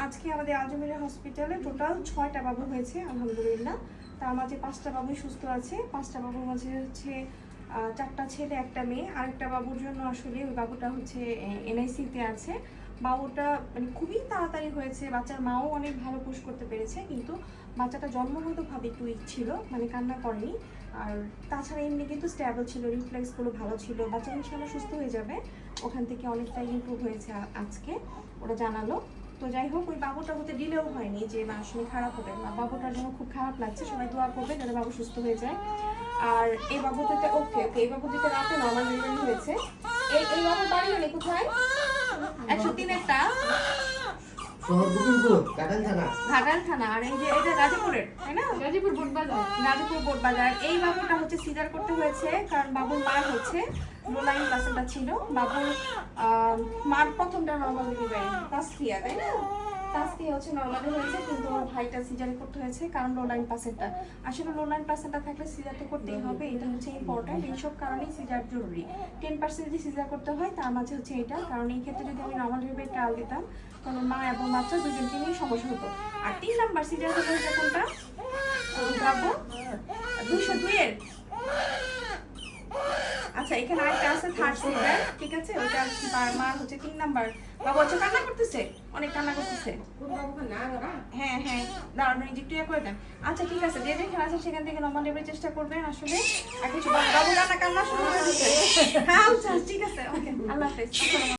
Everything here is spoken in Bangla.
আজকে আমাদের আজমিরা হসপিটালে টোটাল 6টা বাবু হয়েছে আলহামদুলিল্লাহ। তার মাঝে 5টা বাবুই সুস্থ আছে। 5টা বাবুর মাঝে হচ্ছে 4টা ছেলে 1টা মেয়ে। আরেকটা বাবুর জন্য আসলে ওই বাবুটা হচ্ছে এনআইসিতে আছে। বাবুটা মানে খুবই তাড়াতাড়ি হয়েছে, বাচ্চার মাও অনেক ভালো পুশ করতে পেরেছে, কিন্তু বাচ্চাটা জন্মগতভাবে একটু উইক ছিল, মানে কান্না করেনি। আর তাছাড়া এমনি কিন্তু স্ট্যাবল ছিল, রিফ্লেক্সগুলো ভালো ছিল। বাচ্চা ইনশাআল্লাহ সুস্থ হয়ে যাবে, ওখান থেকে অনেকটাই ইমপ্রুভ হয়েছে আজকে ওরা জানালো। তো যাই হোক, ওই বাবুটা হতে দিলেও হয়নি যে আসলে খারাপ হবে না, বাবুটার জন্য খুব খারাপ লাগছে। সবাই দোয়া করবে যাতে বাবু সুস্থ হয়ে যায়। আর এই বাবুটাতে ওকে ওকে এই বাবুটিতে রাতে নর্মাল ডেলিভারি হয়েছে। এই বাবুর বাড়ি হলে কোথায়? 103-একটা ঘাটাল থানা। আর এই যে এটা গাজীপুরের, তাই না? গাজীপুর বোটবাজার। গাজীপুর বোটবাজার। এই বাবুটা হচ্ছে সিজার করতে হয়েছে, কারণ বাবুর মার হচ্ছে লো লাইন প্লাসেন্টা ছিল। বাবুর মার প্রথমটা নর্মাল ডেলিভারি, তাসফিয়া, তাই না? তাসফিয়া হচ্ছে নর্মালি হয়েছে, কিন্তু ওর ভাইটা সিজার করতে হয়েছে কারণ লো লাইন প্লাসেন্টা। আসলে লো লাইন প্লাসেন্টা থাকলে সিজার তো করতেই হবে, এটা হচ্ছে ইম্পর্টেন্ট। এইসব কারণেই সিজার জরুরি। 10% যদি সিজার করতে হয় তার মাঝে হচ্ছে এটা, কারণ এই ক্ষেত্রে যদি আমি নর্মাল ডেলিভারি ট্রায়াল দিতাম তাহলে মা এবং বাচ্চা দুজনকে নিয়ে সমস্যা হতো। আর 3 নাম্বার সিজার হতে হয়েছে কোনটা? বাবু 202-এর। আচ্ছা, এখানে আরেকটা আছে থার্ড সিজার, ঠিক আছে? ওইটা মা হচ্ছে 3 নাম্বার। বাবু হচ্ছে কান্না করতেছে, অনেক কান্না করতেছে। হ্যাঁ হ্যাঁ, দাঁড়ানো একটু করে দেন। আচ্ছা ঠিক আছে, যে যেখানে আছেন সেখান থেকে নর্মাল ডেলিভারির চেষ্টা করবেন। আসলে আর কিছু বাবু কান্না শুরু করে দিচ্ছে। হ্যাঁ আচ্ছা ঠিক আছে, ওকে, আল্লাহ হাফেজ।